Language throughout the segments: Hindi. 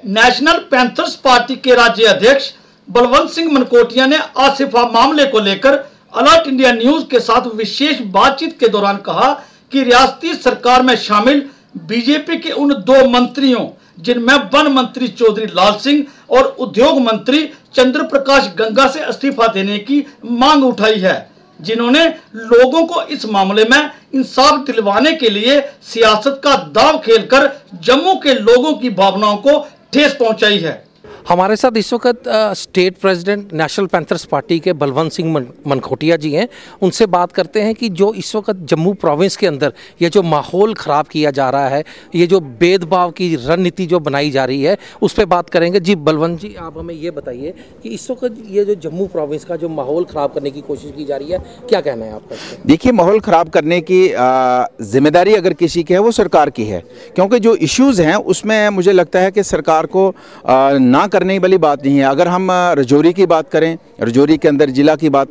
नेशनल पैंथर्स पार्टी के राज्य अध्यक्ष बलवंत सिंह मनकोटिया ने आसिफा मामले को लेकर अलर्ट इंडिया न्यूज के साथ विशेष बातचीत के दौरान कहा कि रियासती सरकार में शामिल बीजेपी के उन 2 मंत्रियों जिनमें वन मंत्री चौधरी लाल सिंह और उद्योग मंत्री चंद्र प्रकाश गंगा से इस्तीफा देने की मांग उठाई है, जिन्होंने लोगों को इस मामले में इंसाफ दिलवाने के लिए सियासत का दांव खेलकर जम्मू के लोगों की भावनाओं को ठेस पहुंचाई है। हमारे साथ इस वक्त state president national panthers party के बलवंत सिंह मनकोटिया जी हैं। उनसे बात करते हैं कि जो इस वक्त जम्मू प्रोविंस के अंदर ये जो माहौल ख़राब किया जा रहा है, ये जो भेदभाव की रणनीति जो बनाई जा रही है, उस पर बात करेंगे। जी बलवंत जी, आप हमें ये बताइए कि इस वक्त ये जो जम्मू प्रोविंस का जो माहौल ख़राब करने की कोशिश की जा रही है, क्या कहना है आपका? देखिए, माहौल ख़राब करने की जिम्मेदारी अगर किसी की है वो सरकार की है, क्योंकि जो इश्यूज़ हैं उसमें मुझे लगता है कि सरकार को ना करने वाली बात नहीं है। अगर हम रजौरी की बात करें, रजौरी के अंदर ज़िला की बात,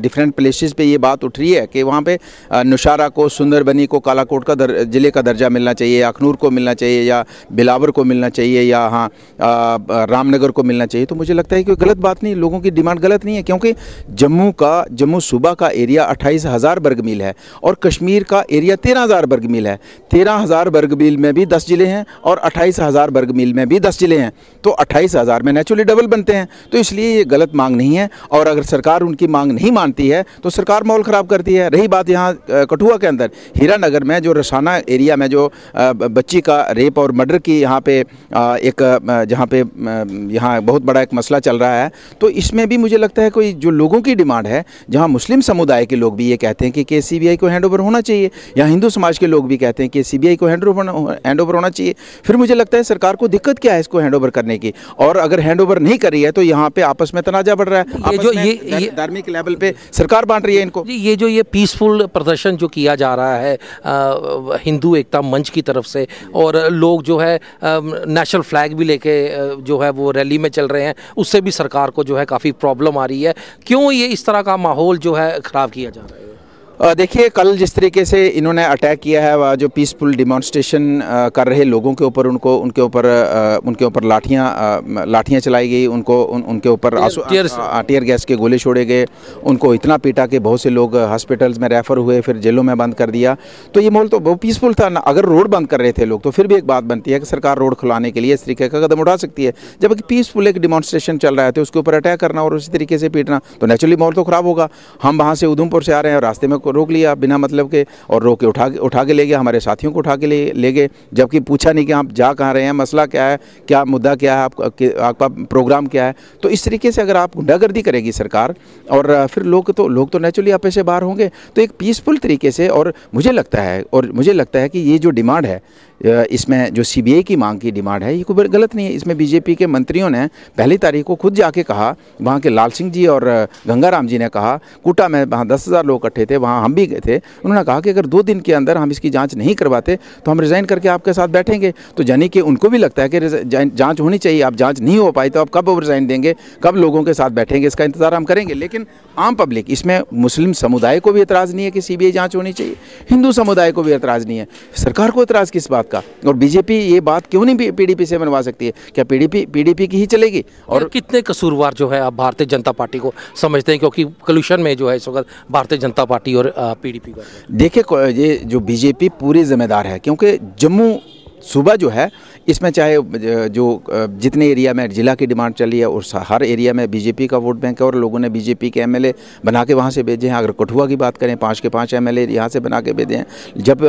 डिफरेंट प्लेसेस पे ये बात उठ रही है कि वहाँ पे नौशहरा को, सुंदरबनी को, कालाकोट का ज़िले का दर्जा मिलना चाहिए, या अखनूर को मिलना चाहिए, या बिलावर को मिलना चाहिए, या हाँ रामनगर को मिलना चाहिए। तो मुझे लगता है कि गलत बात नहीं, लोगों की डिमांड गलत नहीं है, क्योंकि जम्मू सूबा का एरिया 28,000 वर्ग मील है और कश्मीर का एरिया 13,000 वर्ग मील है। 13,000 वर्ग मील में भी 10 ज़िले हैं और 28,000 वर्ग मील में भी 10 ज़िले हैं, तो 28,000 में नेचुरली डबल बनते हैं। तो इसलिए ये गलत मांग नहीं है, और अगर सरकार उनकी मांग नहीं मानती है तो सरकार माहौल ख़राब करती है। रही बात यहाँ कठुआ के अंदर हीरानगर में जो रसाना एरिया में जो बच्ची का रेप और मर्डर की यहाँ पे जहाँ पे यहाँ बहुत बड़ा एक मसला चल रहा है, तो इसमें भी मुझे लगता है कोई जो लोगों की डिमांड है, जहाँ मुस्लिम समुदाय के लोग भी ये कहते हैं कि CBI को हैंड ओवर होना चाहिए, या हिंदू समाज के लोग भी कहते हैं कि CBI को हैंड ओवर होना चाहिए। फिर मुझे लगता है सरकार को दिक्कत क्या है इसको हैंड ओवर करने की, और अगर हैंड ओवर नहीं कर रही है तो यहाँ पे आपस में तनाजा बढ़ रहा है। ये धार्मिक लेवल पे सरकार बांट रही है इनको। ये जो ये पीसफुल प्रदर्शन जो किया जा रहा है हिंदू एकता मंच की तरफ से, और लोग जो है नेशनल फ्लैग भी लेके जो है वो रैली में चल रहे हैं, उससे भी सरकार को जो है काफ़ी प्रॉब्लम आ रही है। क्यों ये इस तरह का माहौल जो है ख़राब किया जा रहा है? देखिए, कल जिस तरीके से इन्होंने अटैक किया है, जो पीसफुल डिमॉन्स्ट्रेशन कर रहे लोगों के ऊपर, उनके ऊपर लाठियाँ चलाई गई, उनके ऊपर टीयर गैस के गोले छोड़े गए, उनको इतना पीटा कि बहुत से लोग हॉस्पिटल्स में रेफ़र हुए, फिर जेलों में बंद कर दिया। तो ये माहौल तो बहुत पीसफुल था ना। अगर रोड बंद कर रहे थे लोग तो फिर भी एक बात बनती है कि सरकार रोड खुलाने के लिए इस तरीके का कदम उठा सकती है। जब पीसफुल एक डिमॉन्स्ट्रेशन चल रहा है तो उसके ऊपर अटैक करना और उसी तरीके से पीटना, तो नेचुरली माहौल तो ख़राब होगा। हम वहाँ से उधमपुर से आ रहे हैं और रास्ते में रोक लिया बिना मतलब के, और रोक के उठा के ले गए, हमारे साथियों को उठा के ले गए, जबकि पूछा नहीं कि आप जा कहाँ रहे हैं, मसला क्या है, क्या मुद्दा क्या है, आपका प्रोग्राम क्या है। तो इस तरीके से अगर आप गुंडागर्दी करेगी सरकार, और फिर लोग तो नेचुरली आपे से बाहर होंगे। तो एक पीसफुल तरीके से, और मुझे लगता है कि ये जो डिमांड है, इसमें जो CBI की मांग की डिमांड है, ये कोई गलत नहीं है। इसमें बीजेपी के मंत्रियों ने 1 तारीख को खुद जाके कहा, वहाँ के लाल सिंह जी और गंगाराम जी ने कहा, कोटा में वहाँ 10,000 लोग इकट्ठे थे, वहाँ हम भी गए थे। उन्होंने कहा कि अगर 2 दिन के अंदर हम इसकी जांच नहीं करवाते तो हम रिज़ाइन करके आपके साथ बैठेंगे। तो यानी कि उनको भी लगता है कि जांच होनी चाहिए। आप जांच नहीं हो पाई तो आप कब रिज़ाइन देंगे, कब लोगों के साथ बैठेंगे, इसका इंतज़ार हम करेंगे। लेकिन आम पब्लिक, इसमें मुस्लिम समुदाय को भी एतराज़ नहीं है कि CBI जाँच होनी चाहिए, हिंदू समुदाय को भी एतराज़ नहीं है, सरकार को एतराज़ किस बात का? और बीजेपी ये बात क्यों नहीं PDP से मनवा सकती है? क्या PDP की ही चलेगी? और कितने कसूरवार जो है आप भारतीय जनता पार्टी को समझते हैं, क्योंकि कलुशन में जो है इस वक्त भारतीय जनता पार्टी और PDP का? देखिए, ये जो बीजेपी पूरी जिम्मेदार है, क्योंकि जम्मू सूबा जो है, इसमें चाहे जो जितने एरिया में ज़िला की डिमांड चली है, और हर एरिया में बीजेपी का वोट बैंक है, और लोगों ने बीजेपी के MLA बना के वहाँ से भेजे हैं। अगर कठुआ की बात करें, 5 के 5 MLA यहाँ से बना के भेजे हैं। जब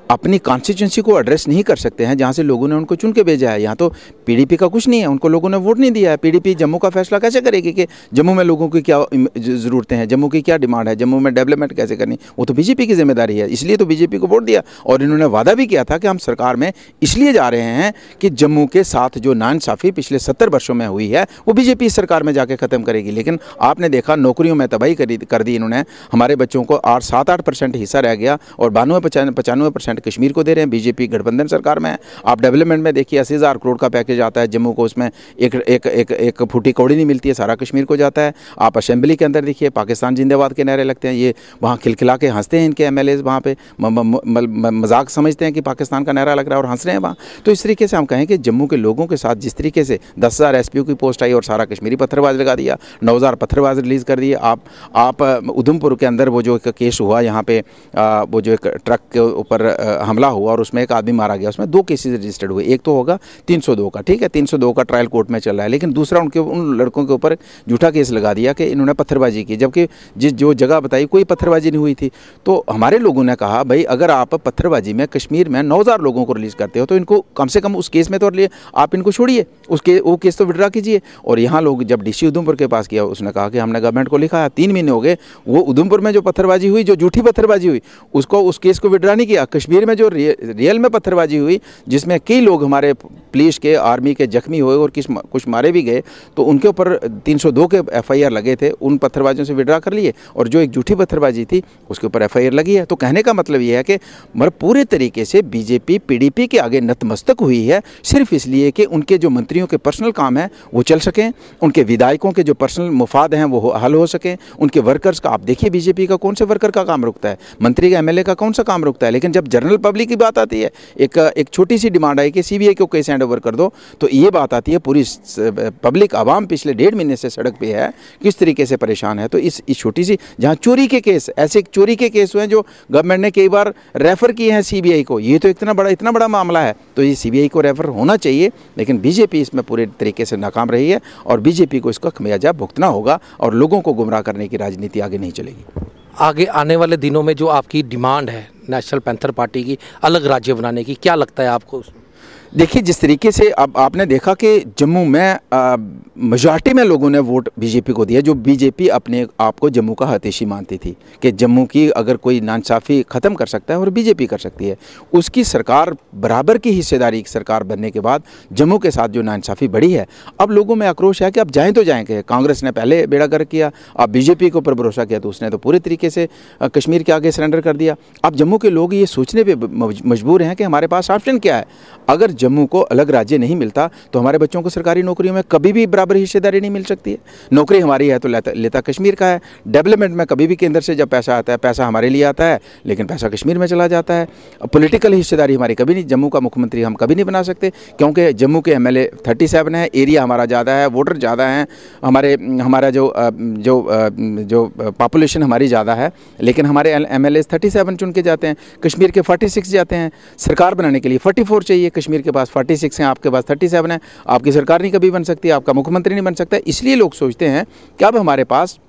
अपनी कॉन्स्टिट्यूंसी को एड्रेस नहीं कर सकते हैं जहाँ से लोगों ने उनको चुन के भेजा है, यहाँ तो PDP का कुछ नहीं है, उनको लोगों ने वोट नहीं दिया है। PDP जम्मू का फैसला कैसे करेगी कि जम्मू में लोगों की क्या ज़रूरतें हैं, जम्मू की क्या डिमांड है, जम्मू में डेवलपमेंट कैसे करनी, वो तो बीजेपी की जिम्मेदारी है। इसलिए तो बीजेपी को वोट दिया, और इन्होंने वादा भी किया था कि हम सरकार में इसलिए जा रहे हैं कि जम्मू के साथ जो नाइंसाफ़ी पिछले 70 वर्षों में हुई है वो बीजेपी सरकार में जाके ख़त्म करेगी। लेकिन आपने देखा, नौकरियों में तबाही कर दी इन्होंने। हमारे बच्चों को 7-8% हिस्सा रह गया, और 92-95% कश्मीर को दे रहे हैं। बीजेपी गठबंधन सरकार में है। आप डेवलपमेंट में देखिए, 80,000 करोड़ का पैकेज आता है जम्मू को, उसमें एक फूटी कौड़ी नहीं मिलती है, सारा कश्मीर को जाता है। आप असेंबली के अंदर देखिए, पाकिस्तान जिंदाबाद के नारे लगते हैं, ये वहाँ खिलखिला के हंसते हैं इनके MLAs, वहाँ पे मजाक समझते हैं कि पाकिस्तान का नारा लग रहा है और हंस रहे हैं वहाँ। तो इस तरीके से हम कहें कि जम्मू के लोगों के साथ जिस तरीके से 10,000 एसपीओ की पोस्ट आई और सारा कश्मीरी पत्थरबाज लगा दिया, 9,000 पत्थरबाज रिलीज़ कर दिए। आप उधमपुर के अंदर वो जो एक केस हुआ यहाँ पे, वो जो एक ट्रक के ऊपर हमला हुआ और उसमें एक आदमी मारा गया, उसमें 2 केसेस रजिस्टर्ड हुए। एक तो होगा 302 का, ठीक है, 302 का ट्रायल कोर्ट में चल रहा है, लेकिन दूसरा उन लड़कों के ऊपर झूठा केस लगा दिया कि इन्होंने पत्थरबाजी की, जबकि जो जगह बताई कोई पत्थरबाजी नहीं हुई थी। तो हमारे लोगों ने कहा भाई अगर आप पत्थरबाजी में कश्मीर में 9,000 लोगों को रिलीज़ करते हो तो इनको कम से कम उस केस में तो आप इनको छोड़िए, वो केस तो विड्रा कीजिए। और यहाँ लोग जब डीसी उधमपुर के पास किया, उसने कहा कि हमने गवर्नमेंट को लिखा है, 3 महीने हो गए, वो उधमपुर में जो पत्थरबाजी हुई, जो झूठी पत्थरबाजी हुई, उस केस को विड्रा नहीं किया। कश्मीर में जो रियल में पत्थरबाजी हुई, जिसमें कई लोग हमारे पुलिस के, आर्मी के जख्मी हुए और कुछ मारे भी गए, तो उनके ऊपर 302 के FIR लगे थे, उन पत्थरबाजियों से विड्रा कर लिए। और जो एक झूठी पत्थरबाजी थी उसके ऊपर FIR लगी है। तो कहने का मतलब ये है कि मतलब पूरे तरीके से बीजेपी PDP के आगे नतमस्तक हुई है, सिर्फ इसलिए कि उनके जो मंत्रियों के पर्सनल काम हैं वो चल सकें, उनके विधायकों के जो पर्सनल मुफाद हैं वो हल हो सकें, उनके वर्कर्स का, आप देखिए बीजेपी का कौन से वर्कर का काम रुकता है, मंत्री का, MLA का कौन सा काम रुकता है। लेकिन जब जनरल पब्लिक की बात आती है, एक छोटी सी डिमांड आई कि CBI को केस हैंड ओवर कर दो, तो ये बात आती है, पूरी पब्लिक आवाम पिछले 1.5 महीने से सड़क पे है, किस तरीके से परेशान है। तो इस छोटी सी, जहाँ चोरी के केस, ऐसे चोरी के केस हुए हैं जो गवर्नमेंट ने कई बार रेफर किए हैं CBI को, ये तो इतना बड़ा मामला है, तो ये CBI को रेफर होना चाहिए। लेकिन बीजेपी इसमें पूरे तरीके से नाकाम रही है और बीजेपी को इसका खमियाजा भुगतना होगा और लोगों को गुमराह करने की राजनीति आगे नहीं चलेगी। आगे आने वाले दिनों में जो आपकी डिमांड है नेशनल पैंथर पार्टी की अलग राज्य बनाने की, क्या लगता है आपको? देखिए, जिस तरीके से अब आपने देखा कि जम्मू में मेजॉरिटी में लोगों ने वोट बीजेपी को दिया, जो बीजेपी अपने आप को जम्मू का हतेशी मानती थी कि जम्मू की अगर कोई नाइंसाफ़ी ख़त्म कर सकता है और बीजेपी कर सकती है, उसकी सरकार बराबर की हिस्सेदारी की सरकार बनने के बाद जम्मू के साथ जो नाइंसाफ़ी बढ़ी है, अब लोगों में आक्रोश है कि अब जाएँ तो जाएँ। कांग्रेस ने पहले बेड़ा गर्क किया, अब बीजेपी के ऊपर भरोसा किया तो उसने तो पूरे तरीके से कश्मीर के आगे सरेंडर कर दिया। अब जम्मू के लोग ये सोचने पर मजबूर हैं कि हमारे पास ऑप्शन क्या है। अगर जम्मू को अलग राज्य नहीं मिलता तो हमारे बच्चों को सरकारी नौकरियों में कभी भी बराबर हिस्सेदारी नहीं मिल सकती है। नौकरी हमारी है तो लेता कश्मीर का है। डेवलपमेंट में कभी भी केंद्र से जब पैसा आता है, पैसा हमारे लिए आता है, लेकिन पैसा कश्मीर में चला जाता है। पॉलिटिकल हिस्सेदारी हमारी कभी नहीं, जम्मू का मुख्यमंत्री हम कभी नहीं बना सकते, क्योंकि जम्मू के MLA 37 है, एरिया हमारा ज़्यादा है, वोटर ज़्यादा हैं, हमारा जो पॉपुलेशन हमारी ज़्यादा है, लेकिन हमारे MLA 37 चुन के जाते हैं, कश्मीर के 46 जाते हैं। सरकार बनाने के लिए 44 चाहिए, कश्मीर के पास 46 हैं, आपके पास 37 है। आपकी सरकार नहीं कभी बन सकती, आपका मुख्यमंत्री नहीं बन सकता। इसलिए लोग सोचते हैं कि अब हमारे पास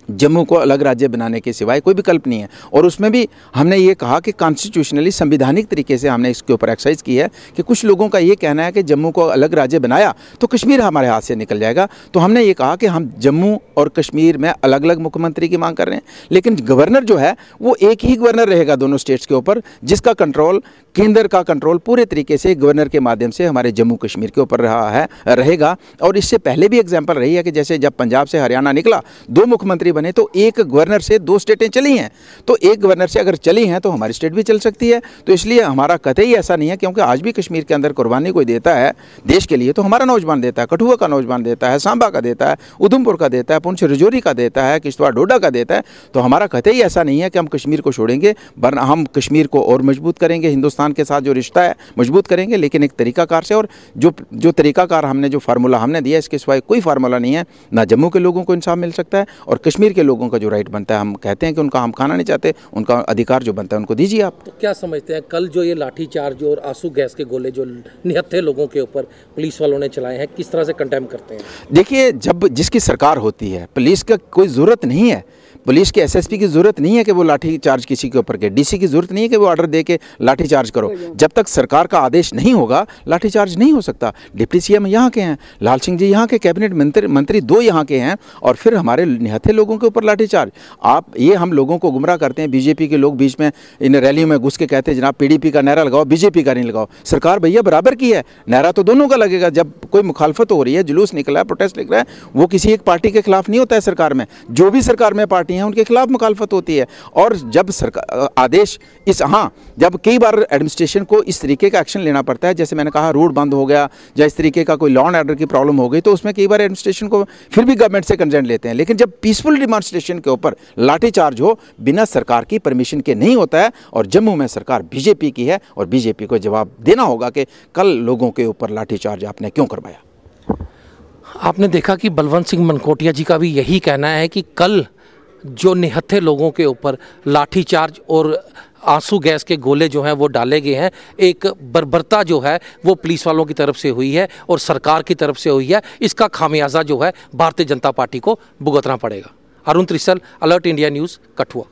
जम्मू को अलग राज्य बनाने के सिवाय कोई विकल्प नहीं है। और उसमें भी हमने ये कहा कि कॉन्स्टिट्यूशनली, संविधानिक तरीके से हमने इसके ऊपर एक्सरसाइज की है कि कुछ लोगों का ये कहना है कि जम्मू को अलग राज्य बनाया तो कश्मीर हमारे हाथ से निकल जाएगा। तो हमने ये कहा कि हम जम्मू और कश्मीर में अलग अलग मुख्यमंत्री की मांग कर रहे हैं, लेकिन गवर्नर जो है वो एक ही गवर्नर रहेगा दोनों स्टेट्स के ऊपर, जिसका कंट्रोल, केंद्र का कंट्रोल पूरे तरीके से गवर्नर के माध्यम से हमारे जम्मू कश्मीर के ऊपर रहेगा। और इससे पहले भी एग्जाम्पल रही है कि जैसे जब पंजाब से हरियाणा निकला, 2 मुख्यमंत्री बने, तो एक गवर्नर से 2 स्टेटें चली हैं। तो एक गवर्नर से अगर चली हैं तो हमारी स्टेट भी चल सकती है। तो इसलिए हमारा कतई ऐसा नहीं है, क्योंकि आज भी कश्मीर के अंदर कुर्बानी कोई देता है देश के लिए तो हमारा नौजवान देता है, कठुआ का नौजवान देता है, सांबा का देता है, उधमपुर का देता है, पुंछ रजौरी का देता है, किश्तवाड़ डोडा का देता है। तो हमारा कतई ऐसा नहीं है कि हम कश्मीर को छोड़ेंगे, वरना हम कश्मीर को और मजबूत करेंगे, हिंदुस्तान के साथ जो रिश्ता है मजबूत करेंगे, लेकिन एक तरीकाकार से। और जो तरीकाकार हमने, जो फार्मूला हमने दिया, इसके सिवाय कोई फार्मूला नहीं है। ना जम्मू के लोगों को इंसाफ मिल सकता है और कश्मीर के लोगों का जो राइट बनता है, हम कहते हैं कि उनका हम खाना नहीं चाहते, उनका अधिकार जो बनता है उनको दीजिए आप। तो क्या समझते हैं, कल जो ये लाठीचार्ज और आंसू गैस के गोले जो निहत्थे लोगों के ऊपर पुलिस वालों ने चलाए हैं, किस तरह से कंडेम करते हैं? देखिए, जब जिसकी सरकार होती है, पुलिस का कोई ज़रूरत नहीं है, पुलिस के SSP की ज़रूरत नहीं है कि वो लाठी चार्ज किसी के ऊपर के, DC की ज़रूरत नहीं है कि वो ऑर्डर दे के लाठी चार्ज करो। जब तक सरकार का आदेश नहीं होगा लाठी चार्ज नहीं हो सकता। डिप्टी CM यहाँ के हैं, लाल सिंह जी यहाँ के, कैबिनेट मंत्री 2 यहाँ के हैं, और फिर हमारे निहत्थे लोगों के ऊपर लाठी चार्ज। आप ये हम लोगों को गुमराह करते हैं। बीजेपी के लोग बीच में इन रैलियों में घुस के कहते हैं जनाब PDP का नारा लगाओ, BJP का नहीं लगाओ। सरकार भैया बराबर की है, नारा तो दोनों का लगेगा। जब कोई मुखालफत हो रही है, जुलूस निकला है, प्रोटेस्ट निकला है, वो किसी एक पार्टी के खिलाफ नहीं होता है। सरकार में जो भी सरकार में पार्टी हैं उनके खिलाफ मुखालफत होती है। और जब सरकार आदेश जब कई बार एडमिनिस्ट्रेशन को इस तरीके का एक्शन लेना पड़ता है, जैसे मैंने कहा रोड बंद हो गया या इस तरीके का कोई लॉ एंड ऑर्डर की प्रॉब्लम हो गई, तो उसमें कई बार एडमिनिस्ट्रेशन को फिर भी गवर्नमेंट से कंसर्न लेते हैं। लेकिन जब पीसफुल डिमॉन्स्ट्रेशन के ऊपर लाठीचार्ज हो बिना सरकार की परमिशन के नहीं होता है, और जम्मू में सरकार बीजेपी की है और बीजेपी को जवाब देना होगा कि कल लोगों के ऊपर लाठीचार्ज आपने क्यों करवाया। आपने देखा कि बलवंत सिंह मनकोटिया जी का भी यही कहना है कि कल जो निहत्थे लोगों के ऊपर लाठीचार्ज और आंसू गैस के गोले जो हैं वो डाले गए हैं, एक बर्बरता जो है वो पुलिस वालों की तरफ से हुई है और सरकार की तरफ से हुई है। इसका खामियाजा जो है भारतीय जनता पार्टी को भुगतना पड़ेगा। Arun Trisal, alert India news, Kathua.